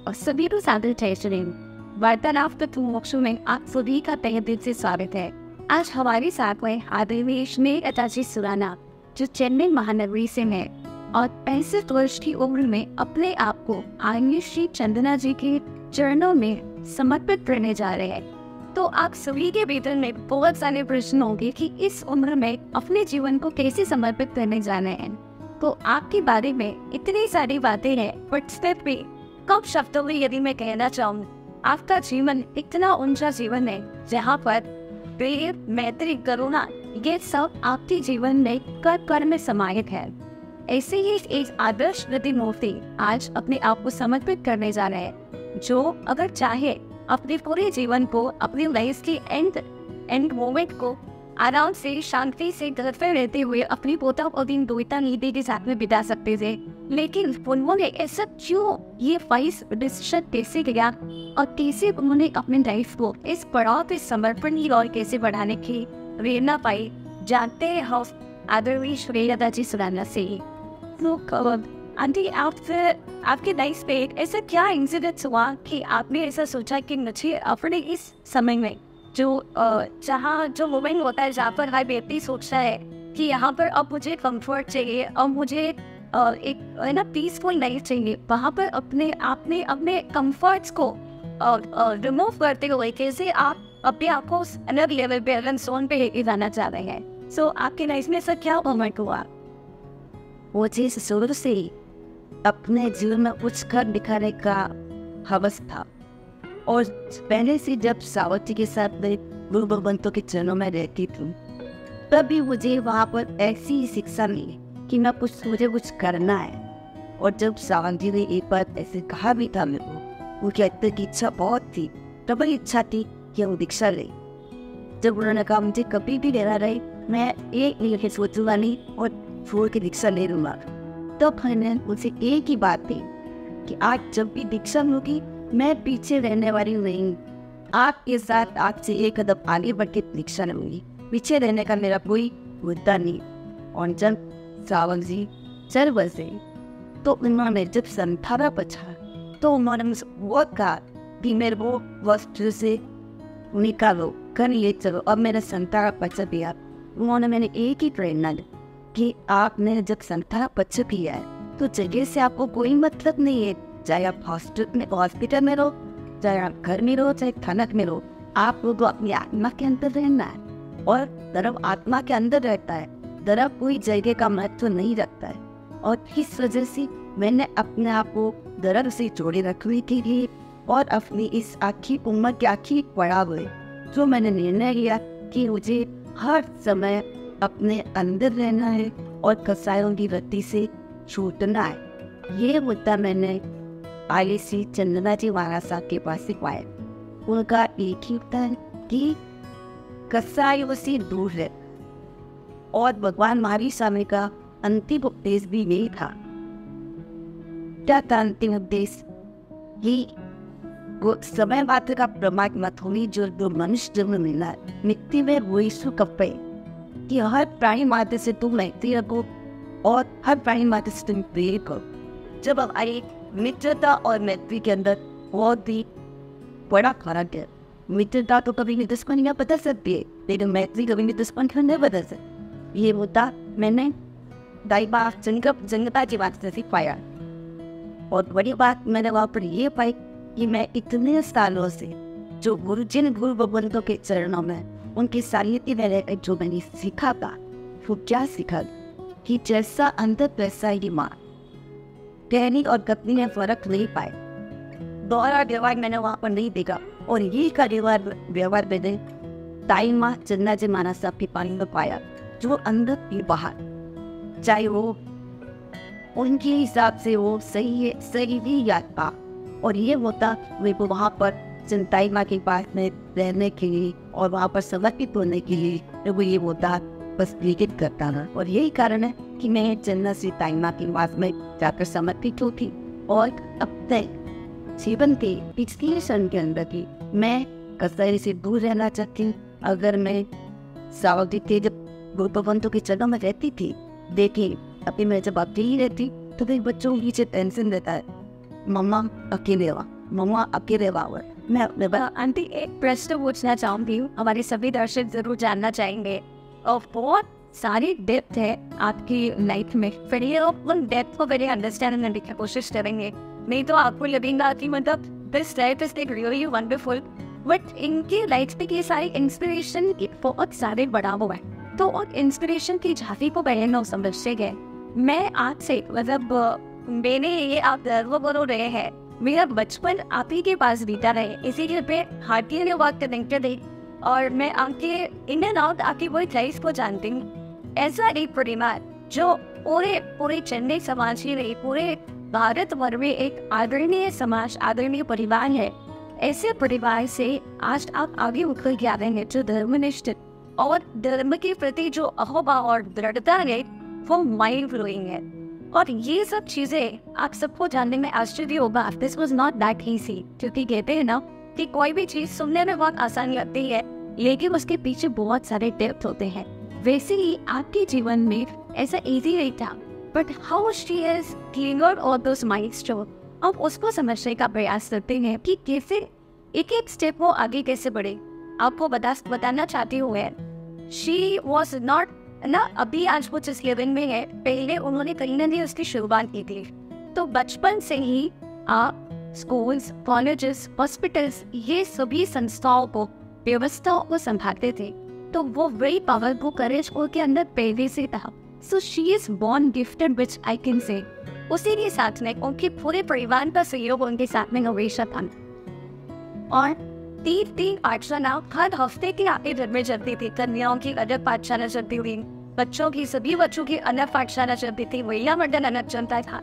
और सभी को सादर जय श्री वार्तालाप तक मोक्षों में आप सभी का तहे दिल से स्वागत है। आज हमारे साथ में आदिवेश में अचाची सुराना, जो चेन्नई महानगरी से है और 65 वर्ष की उम्र में अपने आप को आगे श्री चंदना जी के चरणों में समर्पित करने जा रहे हैं। तो आप सभी के भीतर में बहुत सारे प्रश्न होंगे कि इस उम्र में अपने जीवन को कैसे समर्पित करने जाना है। तो आपके बारे में इतनी सारी बातें हैं, बट स्टेप पे कम शब्दों में यदि मैं कहना चाहूँ, आपका जीवन इतना ऊंचा जीवन है जहाँ पर प्रेम, मैत्री, करुणा, ये सब आपके जीवन में कर कर में समाहित है। ऐसे ही एक आदर्श प्रतिमूर्ति आज अपने आप को समर्पित करने जा रहे हैं, जो अगर चाहे अपने पूरे जीवन को, अपनी लाइफ के एंड मोमेंट को आराम से, शांति से, घर पर रहते हुए अपनी पोता और दिन दोता नीति के साथ में बिता सकते थे। लेकिन उन्होंने ऐसा क्यों, ये वाइस डिसीजन कैसे किया और कैसे उन्होंने अपने लाइफ को इस पड़ाव पे समर्पण की और कैसे बढ़ाने की प्रेरणा पाई, जानते हैं हम आदरणीय श्रेया जी सुराना से। तो आंटी, आपके लाइफ पे ऐसा क्या इंसिडेंट हुआ कि आपने ऐसा सोचा कि मुझे अपने इस समय में जो मोमेंट होता है जहाँ पर हर व्यक्ति सोचता है कि यहाँ पर अब मुझे कंफर्ट चाहिए, अब मुझे एक है ना पीसफुल लाइफ चाहिए, वहाँ पर अपने कंफर्ट्स को रिमूव करते हुए कैसे आप अपने आप को अलग लेवल पे, अलग जोन पे लेके जाना चाह रहे हैं। सो आपके लाइफ में ऐसा क्या मोमेंट हुआ? मुझे शुरू से ही अपने जीवन में कुछ कर दिखाने का हवस था और पहले से जब सावती के साथ में गुरु भगवंतों के चरणों में रहती थी, तभी मुझे वहाँ पर ऐसी ही शिक्षा मिली कि मुझे कुछ करना है। और जब सावंती ने एक बार ऐसे कहा भी था मेरे को, उनकी अंदर की इच्छा बहुत थी, प्रबल इच्छा थी कि वो दीक्षा ले। जब उन्होंने कहा मुझे कभी भी रहना रहे, मैं एक नहीं सोचूंगा नहीं और छोड़ के दीक्षा ले लूँगा, तब मैंने उनसे एक ही बात थी कि आज जब भी दीक्षा लूँगी मैं पीछे रहने वाली नहीं, आपके साथ आपसे एक कदम आगे बढ़ के दीक्षा लूँगी, पीछे रहने का मेरा कोई मुद्दा नहीं। और जब सावंत जी चल बसे तो उन्होंने जब संथारा पछा तो उन्होंने मुझसे बहुत कहा कि मेरे को वस्त्र से निकालो, कर ले चलो। अब मेरा संथारा पचा दिया। उन्होंने मैंने एक ही प्रेरणा दी कि आपने जब संथारा पचा किया है तो जगह से आपको कोई मतलब नहीं है, चाहे आप हॉस्पिटल में रहो, चाहे आप घर में रहो, चाहे थानक में रहो, आपको तो अपनी आत्मा के अंदर रहना है। और धर्म आत्मा के अंदर रहता है, धर्म कोई जगह का महत्व नहीं रखता है। और इस वजह से मैंने अपने आप को धर्म से जोड़े रखने के लिए और अपनी इस आखिरी उम्र के आखिरी पड़ाव में जो मैंने निर्णय लिया कि मुझे हर समय अपने अंदर रहना है और कसायों की वृत्ति से छूटना है। ये मुद्दा मैंने आगे श्री चंदना जी महाराज साहब के पास से पाया। उनका एक ही उत्तर है कि कसायों से दूर रहे। और भगवान महावीर स्वामी का अंतिम उपदेश भी यही था। क्या था अंतिम उपदेश? ये वो समय मात्र का प्रमाण मत होनी, जो मनुष्य जन्म मिला है मिट्टी में वही सुख पे, कि हर प्राणी मात्र से तुम मैत्री रखो और हर प्राणी मात्र से तुम प्रेम करो। जब हमारी मित्रता और मैत्री के अंदर बहुत ही बड़ा फर्क है। मित्रता तो कभी भी दुश्मनियाँ बदल सकती है, लेकिन मैत्री कभी भी दुश्मनियाँ नहीं बदल सकती। ये मुद्दा मैंने दाई बाप जनता की बात से पाया। और बड़ी बात मैंने वहाँ पर ये पाई कि मैं इतने सालों से जो जिन गुरु भगवंतों के चरणों में उनकी सानिध्य में रहकर जो मैंने सीखा था, वो क्या सीखा कि जैसा अंदर वैसा ही माँ, कहनी और कथनी में फर्क नहीं पाए। दोहरा व्यवहार मैंने वहाँ पर नहीं देखा। और ये का व्यवहार मैंने ताई माँ चंदना जी महाराज साहब के पानी में पाया, जो अंदर भी बाहर, चाहे वो उनके हिसाब से वो सही है, सही भी याद पा। और ये होता वे को वहाँ पर चिंताई माँ के पास में रहने के लिए और वहाँ पर समर्पित होने के लिए तो वो ये होता बस विजिट करता था। और यही कारण है कि मैं चंदना श्री ताई माँ के पास में जाकर समर्पित होती। और अपने जीवन के पिछले क्षण के अंदर की मैं कसाई से दूर रहना चाहती हूँ। अगर मैं सावती के जब गुरु भगवंतों के चरणों में रहती थी, देखिए अभी मैं जब अकेली रहती तो फिर बच्चों के पीछे टेंशन रहता है मम्मा अकेले हुआ, मम्मा अकेले हुआ। मैं अपने आंटी एक प्रश्न पूछना चाहूंगी, हमारे सभी दर्शक जरूर जानना चाहेंगे। और बहुत सारी डेप्थ है आपकी लाइफ में, फिर ये उन डेप्थ को पहले अंडरस्टैंड करने की कोशिश करेंगे, नहीं तो आपको लगेगा कि मतलब this life is really wonderful. But इनकी लाइफ में ये सारी इंस्पिरेशन बहुत सारे बड़ा हुआ है, तो और इंस्पिरेशन की झांकी को पहले न समझते गए। मैं आज से मतलब मैंने ये आप गर्व करो रहे हैं, मेरा बचपन आप ही के पास बीता रहे, इसीलिए मैं हार्टी ने बात कनेक्टेड है और मैं आपके इन एंड आउट आपकी वही लाइफ को जानती हूँ। ऐसा एक परिवार जो पूरे चेन्नई समाज ही नहीं, पूरे भारत भर में एक आदरणीय समाज, आदरणीय परिवार है, ऐसे परिवार से आज आप आगे उठकर के आ रहे हैं जो धर्मनिष्ठ और धर्म के प्रति जो अहोभाव और दृढ़ता है वो माइंड ब्लोइंग है। और ये सब चीजें आप सबको जानने में आश्चर्य होगा, this was not that easy, क्योंकि कहते हैं ना कि कोई भी चीज सुनने में बहुत आसान लगती है लेकिन उसके पीछे बहुत सारे डेप्थ होते हैं। वैसे ही आपके जीवन में ऐसा इजी नहीं था, but how she is clear all those milestone, अब उसको समझने का प्रयास करते हैं कि कैसे एक एक स्टेप वो आगे कैसे बढ़े। आपको बताना चाहती हूँ शी वॉज नॉट ना अभी आज वो जिस लेवल में है, पहले उन्होंने कहीं ना कहीं उसकी शुरुआत की थी। तो बचपन से ही आप स्कूल्स, कॉलेजेस, हॉस्पिटल्स, ये सभी संस्थाओं को, व्यवस्थाओं को संभालते थे, तो वो वही पावर, वो करेज उनके अंदर पहले से था। So she is born gifted which I can say. उसी के साथ में उनके पूरे परिवार का सहयोग उनके साथ में हमेशा था। और 3 पाठशाला हर हफ्ते के आगे घर में चलती थी। कन्याओं की अलग पाठशाला चलती हुई, बच्चों की, सभी बच्चों की अलग पाठशाला चलती थी, महिला मंडल अलग चलता था,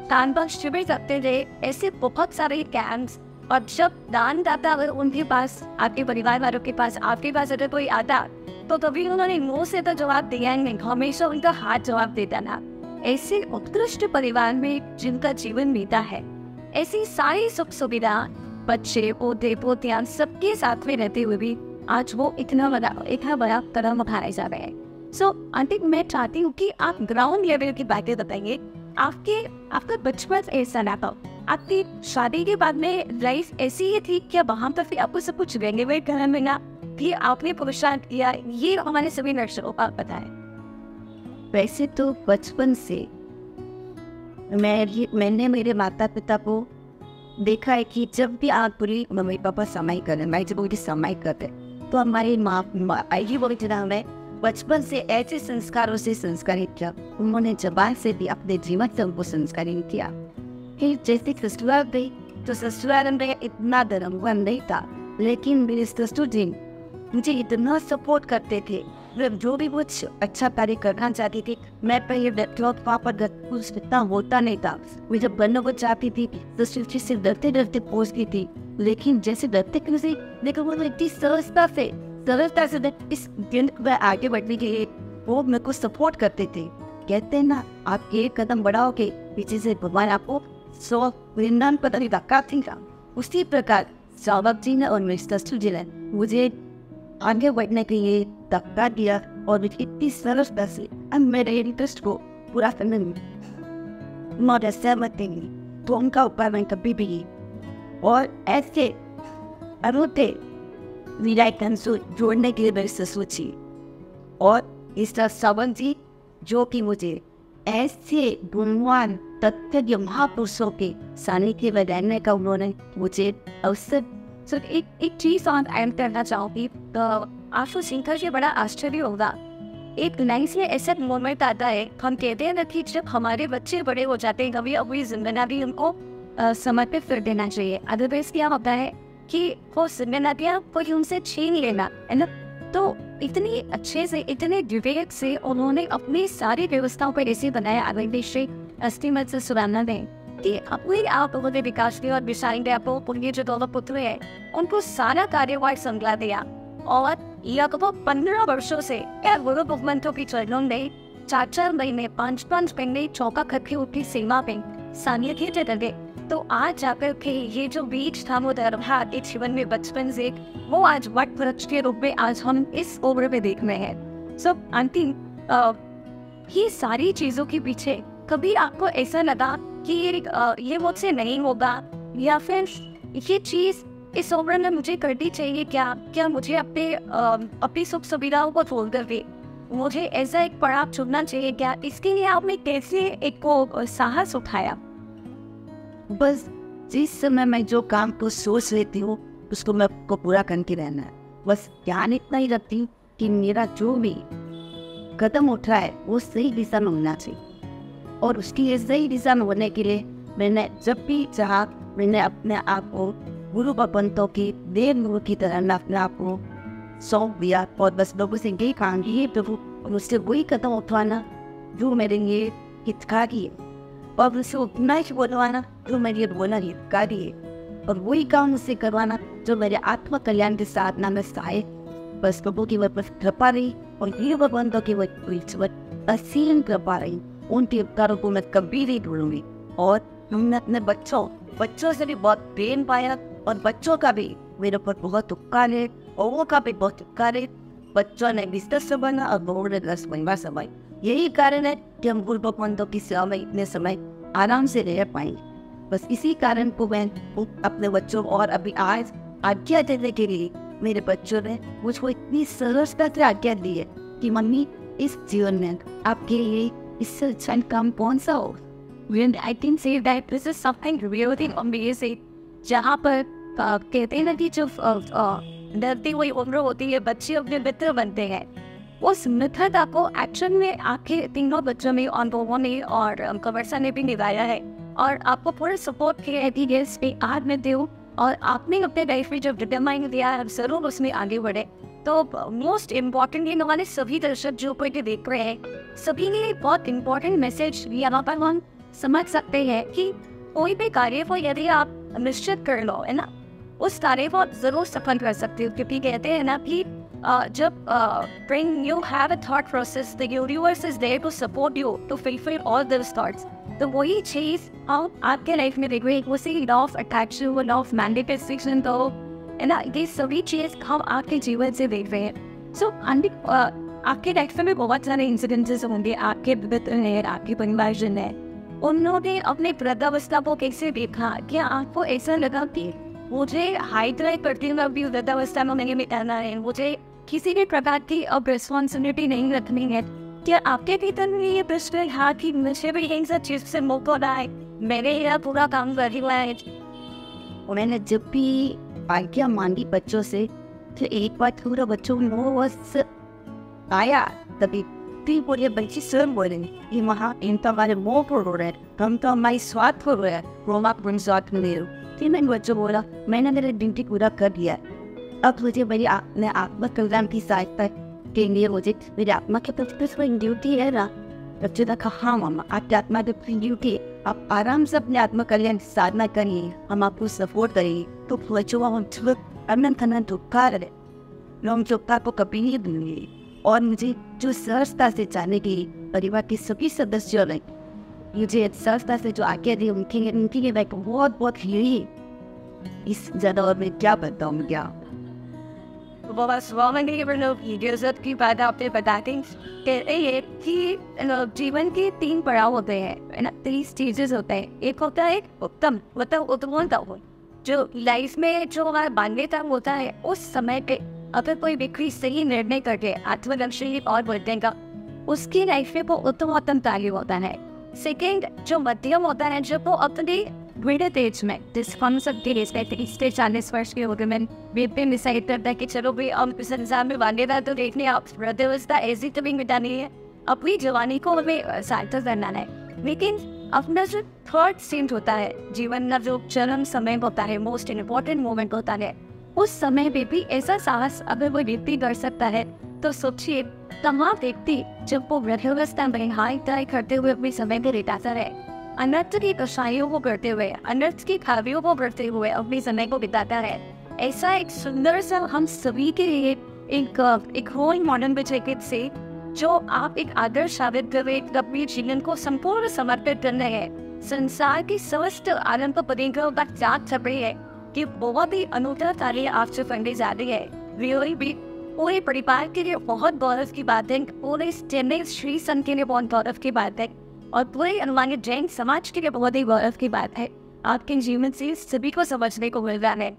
दान पर शिविर करते थे, ऐसे बहुत सारे कैंप्स। और जब दानदाता अगर उनके पास, आपके परिवार वालों के पास, आपके पास अगर कोई आता तो कभी उन्होंने मुंह से तो जवाब दिया नहीं, हमेशा उनका हाथ जवाब देता था। ऐसे उत्कृष्ट परिवार में जिनका जीवन बीता है, ऐसी सारी सुख सुविधा, बच्चे, पोते, पोतियां सबके साथ में रहते हुए भी आज वो इतना बड़ा कदम उठाए जा रहे हैं। सो आंटी, मैं चाहती हूँ कि आप ग्राउंड लेवल की बातें बताइए। आपका बचपन ऐसा ना था, आपकी शादी के बाद में लाइफ ऐसी ही थी क्या? वहाँ पर फिर आपको सब कुछ रेगुलेट करना मिला, फिर आपने पुरुषार्थ किया, ये हमारे सभी दर्शकों को आप बताएं। वैसे तो बचपन से मैंने मेरे माता पिता को देखा है कि जब भी आप पूरी मम्मी पापा समय करें, मैं जब उनकी समय करते तो हमारी माँ आई बोली थी, हमें बचपन से ऐसे संस्कारों से संस्कारित किया। उन्होंने जबान से भी अपने जीवन से उनको संस्कारित किया। फिर जैसे ससुराल गई तो ससुराल में इतना धर्मवान नहीं था, लेकिन मेरे ससुर जी मुझे इतना सपोर्ट करते थे। मतलब जो भी कुछ अच्छा कार्य करना चाहती थी, मैं पहले वहाँ पर कुछ इतना होता नहीं था। मैं जब बनने को चाहती थी तो से डरते डरते पहुँचती थी, लेकिन जैसे डरते कैसे, लेकिन वो इतनी सरलता से इस दिन में आगे बढ़ने के लिए वो मेरे को सपोर्ट करते थे। कहते हैं ना, आप एक कदम बढ़ाओगे पीछे से भगवान आपको 100 वृंदावन पता नहीं धक्का देगा। उसी प्रकार सौरभ जी ने और मेरे ससुर जी ने मुझे आगे बढ़ने के लिए धक्का दिया और इतनी सरलता से अब मेरे इंटरेस्ट को पूरा करने में मौत सहमत देंगी, तो उनका ऊपर मैं कभी भी। और ऐसे अनूठे विरायकन से जोड़ने के लिए मेरे ससुर जी और इस सावंत जी, जो कि मुझे ऐसे गुणवान तथ्य महापुरुषों के सानिध्य में रहने का उन्होंने मुझे अवसर। सो एक चीज और ऐड करना चाहूँगी, तो आपको सुनकर ये बड़ा आश्चर्य होगा। एक लाइन से ऐसा मोमेंट आता है, हम कहते हैं ना कि जब हमारे बच्चे बड़े हो जाते हैं, कभी अपनी जिम्मेदारी उनको समर्पित कर देना चाहिए। अदरवाइज क्या होता है कि वो जिम्मेदारियाँ कोई उनसे छीन लेना, है ना। तो इतनी अच्छे से, इतने विवेक से उन्होंने अपनी सारी व्यवस्थाओं पर ऐसे बनाया आगे श्री अस्थिमत से सुराना दें कि अपने आप उन्होंने विकास किया और विशाल उनके जो दोनों पुत्र हैं उनको सारा कार्यभार संभाला दिया। और लगभग 15 वर्षों से गुरु भगवंतों की चरणों में 4-4 महीने, 5-5 महीने चौका करके उठी सीमा पे सानिध्य लगे। तो आज जाकर के ये जो बीज था वो दरभा के जीवन में बचपन से, वो आज वट वृक्ष के रूप में आज हम इस उम्र में देख रहे हैं। सब अंतिम ये सारी चीजों के पीछे कभी आपको ऐसा लगा कि ये मुझसे नहीं होगा, या फिर ये चीज़ इस उम्र में मुझे करनी चाहिए क्या मुझे अपनी सुख सुविधाओं को छोड़ कर भी मुझे ऐसा एक पड़ाव चुनना चाहिए क्या? इसके लिए आपने कैसे एक को साहस उठाया? बस जिस समय मैं जो काम को सोच लेती हूँ उसको मैं को पूरा करके रहना है। बस ध्यान इतना ही रखती हूँ कि मेरा जो भी कदम उठ रहा है वो सही दिशा में होना चाहिए, और उसकी सही दिशा में होने के लिए मैंने जब भी चाहा मैंने अपने आप को गुरु भगवंतों की देव गुरु की तरह मैं अपने आप को सौंप दिया, और बस लोगों से यही कहूँगी ये प्रभु मुझसे वही कदम उठवाना जो मेरे लिए हितकारी है, और मुझसे उतना ही बोलवाना जो मेरे लिए बोलना हितकारी है, और वही काम मुझसे करवाना जो मेरे आत्म कल्याण के साधना में सहाय। बस प्रभु की वह कृपा रही और ये भगवंतों की वह असीम कृपा रही, उनके उपकारों को मैं कभी नहीं भूलूंगी। और हमने अपने बच्चों से भी बहुत प्रेम पाया, और बच्चों का भी मेरे ऊपर बहुत उपकार है, और वो का भी बहुत उपकार है। बच्चों ने बिस्तर से बना और बहू ने 10 महीना समय। यही कारण है कि हम गुरु भगवंतों की सेवा में इतने समय आराम से रह पाएंगे। बस इसी कारण को मैं अपने बच्चों और अभी आज आज्ञा देने के लिए मेरे बच्चों ने मुझको इतनी सरलता से आज्ञा दी है कि मम्मी इस जीवन में आपके लिए इससे अच्छा काम कौन सा हो। When I can say that this is something really amazing, जहाँ पर कहते हैं ना कि जो डरती हुई उम्र होती है बच्चे अपने मित्र बनते हैं, उस मित्रता को एक्शन में आखिर तीनों बच्चों में अनुभवों ने और कवर्सा ने भी निभाया है, और आपको पूरा सपोर्ट किया है कि यस मैं आज में दूँ, और आपने अपने लाइफ में जब डिटरमाइन दिया है ज़रूर उसमें आगे बढ़े। तो मोस्ट इम्पॉर्टेंटली हमारे सभी दर्शक जो कोई देख रहे हैं सभी ने बहुत इम्पोर्टेंट मैसेज यहाँ पर हम समझ सकते हैं कि कोई भी कार्य को यदि आप निश्चित कर लो है ना, उस कार्य को आप जरूर सफल कर सकते हो, क्योंकि कहते हैं ना कि जब when you have a thought process, the universe is there to support you to fulfill all those thoughts। तो वही चीज हम आपके लाइफ में देख रहे हैं, उसी law of attraction, law of manifestation, तो है ना, ये सभी चीज हम आपके जीवन से देख रहे हैं। सो आपके लाइफ में बहुत सारे इंसिडेंसेस होंगे, आपके मित्र हैं, आपके परिवारजन है, उन्होंने अपने वृद्धावस्था को कैसे देखा? क्या आपको ऐसा लगा कि मुझे हाई ड्राइव करते हुए अभी वृद्धावस्था में नहीं मिटाना है, मुझे किसी भी प्रकार की अब रिस्पॉन्सिबिलिटी नहीं रखनी है? क्या आपके भीतर में ये प्रश्न था कि मुझे भी इन सब चीज से मुक्त होना है, मैंने यह पूरा काम कर हुआ है? मैंने जब भी आज्ञा मांगी बच्चों से तो एक बार पूरा बच्चों को बस आया, तभी तीन बोले बच्चे स्वयं बोले कि वहाँ इन तो हमारे मोह पर हो रहे हैं, हम तो हमारी स्वार्थ पर हो रहे हैं, रोमा पुन स्वार्थ में ले लो। फिर मैंने बच्चों बोला मैंने मेरा ड्यूटी पूरा कर दिया, अब मुझे मेरी अपने आत्मा कल्याण की सहायता के लिए मुझे मेरी आत्मा के प्रति ड्यूटी है ना। बच्चों ने कहा हाँ मामा आपकी आत्मा की ड्यूटी, आप आराम से अपने आत्मा कल्याण की साधना करिए, हम आपको सपोर्ट करेंगे। तो बच्चों हम अनंत अनंत उपकार है, हम उपकार को कभी नहीं भूलेंगे। और मुझे जो सहजता से जाने की परिवार के सभी सदस्यों ने मुझे सहजता से जो आज्ञा दी उनके लिए मैं बहुत बहुत यही इस ज़्यादा और मैं क्या बताऊँ क्या। जरूरत की बात आपने बता दी, कहते हैं कि जीवन के 3 पड़ाव होते हैं ना, 3 स्टेजेस होते हैं। एक होता है उत्तम, मतलब उत्तम जो लाइफ में जो हमारा मान्यता होता है, उस समय पे अगर कोई व्यक्ति सही निर्णय करके आत्मलक्ष्य और बढ़ने का, उसकी लाइफ में वो उत्तम कार्य होता है। सेकेंड जो मध्यम होता है, जब वो अपने मिडिल एज में जिस हम सब 30-40 वर्ष के होते में व्यक्ति डिसाइड करता है कि चलो भाई अब इस संसार में मान्यता तो देखने, आप वृद्धावस्था ऐसी तो भी मिटानी है, अपनी जवानी को हमें सार्थक करना है। लेकिन अपना जो थर्ड स्टेज होता है जीवन का, जो चरम समय होता है, मोस्ट इम्पोर्टेंट मोमेंट होता है, उस समय पे भी ऐसा साहस अगर वो व्यक्ति कर सकता है तो सोचिए तमाम व्यक्ति जब वो वृद्धावस्था में हाई ड्राइव करते हुए अपने समय को बिताता है, अनर्थ की कषायों को करते हुए, अनर्थ की खावियों को करते हुए अपने समय को बिताता है। ऐसा एक सुंदर सा हम सभी के लिए एक रोल मॉडल बच्चे से जो आप एक आदर्श साबित कर रहे, अपने जीवन को संपूर्ण समर्पित कर रहे हैं, संसार की समस्त आनंद पदेंद्रों का त्याग कर रही है कि बहुत ही अनूठा कार्य आपसे करने जा रही है। रियली भी पूरे परिवार के लिए बहुत गौरव की बात है, पूरे चेन्नई श्री संघ के लिए बहुत गौरव की बात है। और पूरे हमारे जैन समाज के लिए बहुत ही गौरव की बात है। आपके जीवन से सभी को समझने को मिल रहा है।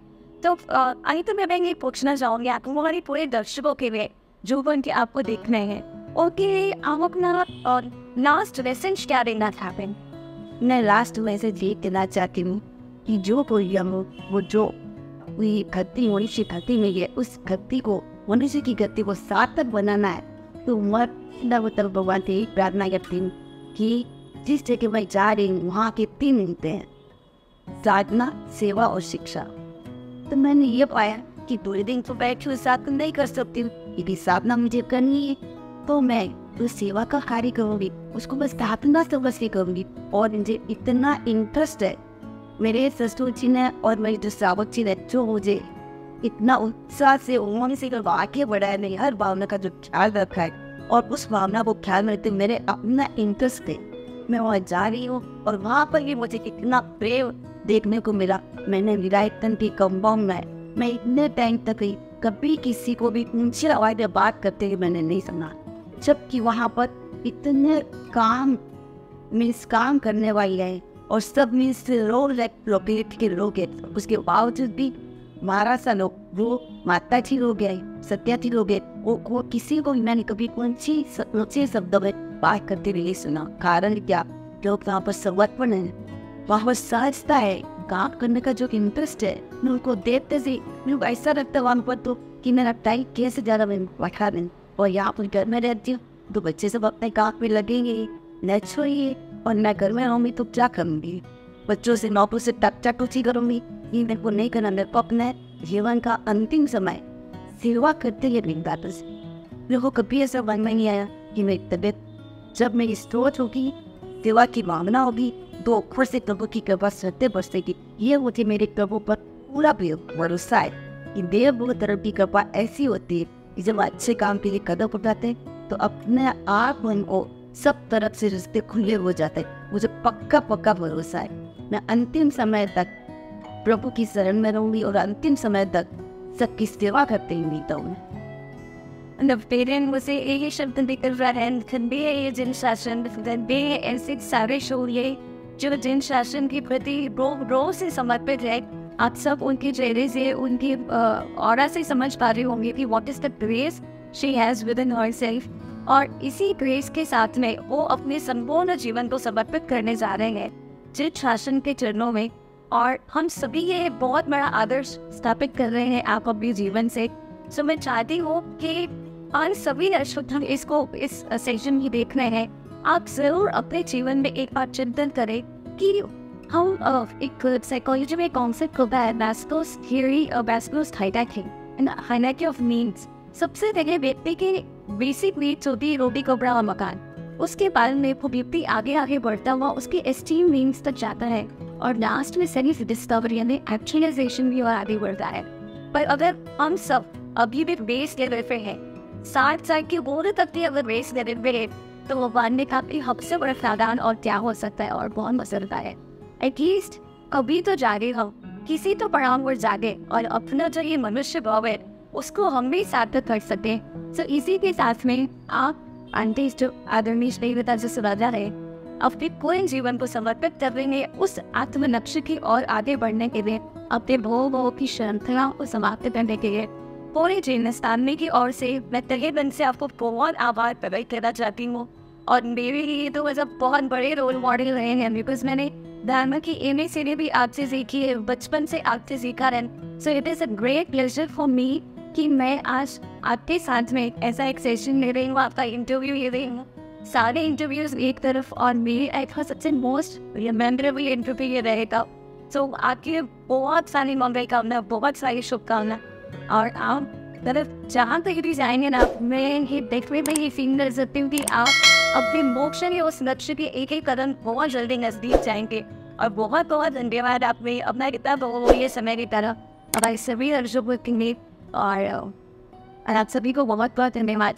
तो आई तो मैं ये पूछना चाहूँगी आपको, हमारे पूरे दर्शकों के लिए जो उनके आपको देखने हैं, ओके, आप अपना लास्ट मैसेज क्या देना चाहते हैं? मैं लास्ट मैसेज ये देना चाहती हूँ कि जो कोई हम वो जो कोई गति मनुष्य गति में है, उस गति को मनुष्य की गति को सार्थक बनाना है। तो मैं भगवान से यही प्रार्थना करती हूँ कि जिस जगह मैं जा रही हूँ वहाँ के 3 मिलते हैं, साधना, सेवा और शिक्षा। तो मैंने ये पाया कि 2 दिन तो बैठ उस साधना नहीं कर सकती हूँ, यदि साधना मुझे करनी है तो मैं उस सेवा का कार्य करूँगी, उसको बस साधना समझ के करूँगी। और मुझे इतना इंटरेस्ट है मेरे ससुर जी ने और मेरी जो सावक जी ने, जो मुझे इतना उत्साह से उमंग से आगे बढ़ाया, मेरी हर भावना का जो ख्याल रखा है, और उस भावना को ख्याल में रखते मेरे अपना इंटरेस्ट है। मैं वहाँ जा रही हूँ और वहाँ पर भी मुझे इतना प्रेम देखने को मिला। मैंने विरायतन की कंपाउंड में मैं इतने टाइम तक ही कभी किसी को भी ऊंची आवाज में बात करते हुए मैंने नहीं सुना, जबकि वहाँ पर इतने काम करने वाले हैं और सब मीन्स लोकेट के लोग हैं। उसके बावजूद भी महाराज सा लोग, वो माता जी लोग हैं, सत्या जी लोग हैं, वो किसी को मैंने कभी ऊंचे शब्दों में बात करते हुए नहीं सुना। कारण क्या? लोग वहाँ पर समर्पण है, वहाँ पर सहजता है, काम करने का जो इंटरेस्ट है, मैं उनको देखते से मुझे ऐसा लगता है वहाँ पर तो कि मेरा टाइम कैसे ज़्यादा मैं बैठा नहीं। और यहाँ पर घर में रहती हूँ तो बच्चे सब अपने काम में लगेंगे नेचुरली, और मैं घर में रहूँगी तो क्या करूँगी? बच्चों से नौकरी से टक उची करूँगी, ये मेरे को नहीं करना। मेरे को अपने जीवन का अंतिम समय सेवा करते हुए मिलता। मेरे को कभी ऐसा मन में नहीं आया कि मेरी तबीयत, जब मेरी सोच होगी, सेवा की भावना होगी, तो खुद से प्रभु की कृपा सत्य बरसेगी। ये मुझे मेरे प्रभु पर पूरा भरोसा है कि देव तरफ की कृपा ऐसी होती है कि जब अच्छे काम के लिए कदम उठाते हैं तो अपने आप उनको सब तरफ से रिश्ते खुले हो जाते हैं। मुझे पक्का भरोसा है। मैं अंतिम समय तक प्रभु की शरण में रहूंगी और अंतिम समय तक सबकी सेवा करते हुए बीता हूँ। पेरेंट मुझे यही शब्द निकल रहा है, खंडे ये जिन शासन खंडे ऐसे सारे शो ये जो जिन शासन के प्रति रो से समर्पित है। आप सब उनके चेहरे से, उनकी ऑरा से समझ पा रहे होंगे कि what is the grace she has with in herself, और इसी ग्रेस के साथ में वो अपने संपूर्ण जीवन को समर्पित करने जा रहे हैं जिन शासन के चरणों में। और हम सभी ये बहुत बड़ा आदर्श स्थापित कर रहे हैं आप अपने जीवन से। सो मैं चाहती हूँ कि आज सभी दर्शक इसको इस सेशन में देख रहे हैं, आप जरूर अपने जीवन में एक बार चिंतन करें कि हम एक साइकोलॉजी में कॉन्सेप्ट होता है Maslow's theory, Maslow's hierarchy of needs. सबसे पहले व्यक्ति की बेसिक नीड्स होती है रोटी, कपड़ा और मकान। उसके बाद में वो व्यक्ति आगे बढ़ता हुआ उसकी एस्टीम नीड्स तक जाता है, और लास्ट में सेल्फ डिस्कवरी यानी एक्चुअलाइजेशन भी और आगे बढ़ता है। पर अगर हम सब अभी भी बेस लेवल पे हैं, 60 साल की उम्र तक भी अगर बेस लेवल पे है, तो वो मानने का भी सबसे बड़ा फायदान और क्या हो सकता है और बहुत मसरता है। एटलीस्ट अभी तो जागे हम, किसी तो पड़ाव पर जागे और अपना जो ये मनुष्य भाव है उसको हम भी सार्थक कर सकते। सो इसी के साथ में आप आदरणीय से सुराजा है अपने पूरे जीवन को समर्पित कर रहे हैं उस आत्म लक्ष्य की ओर आगे बढ़ने के लिए, अपने भोग की श्रृंखला को समाप्त करने के लिए पूरे जीवन की ओर से मैं तहे मन से आपको बहुत आभार प्रकट करना चाहती हूँ। और मेरे लिए तो मतलब बहुत बड़े रोल मॉडल रहे हैं, बिकॉज मैंने धर्म की ABCD भी आपसे सीखी है, बचपन से आपसे सीखा है। So it is a great pleasure for me कि मैं आज आपके साथ में ऐसा एक सेशन ले रही हूँ, आपका इंटरव्यू ले रही हूँ। सारे इंटरव्यूज एक तरफ और मेरे एक सबसे मोस्ट मेमोरेबल इंटरव्यू ये रहेगा। सो आपके बहुत सारी मनोकामना, बहुत सारी शुभकामना, और आप मतलब जहाँ कहीं भी जाएंगे ना, मैं ये देखने में ये फील कर सकती हूँ कि आप अपने मोक्ष के उस लक्ष्य के एक कदम बहुत जल्दी नजदीक जाएंगे। और बहुत बहुत धन्यवाद आपने अपना कितना ये समय की तरह हमारे सभी दर्शकों के लिए, और आप सभी को बहुत बहुत धन्यवाद।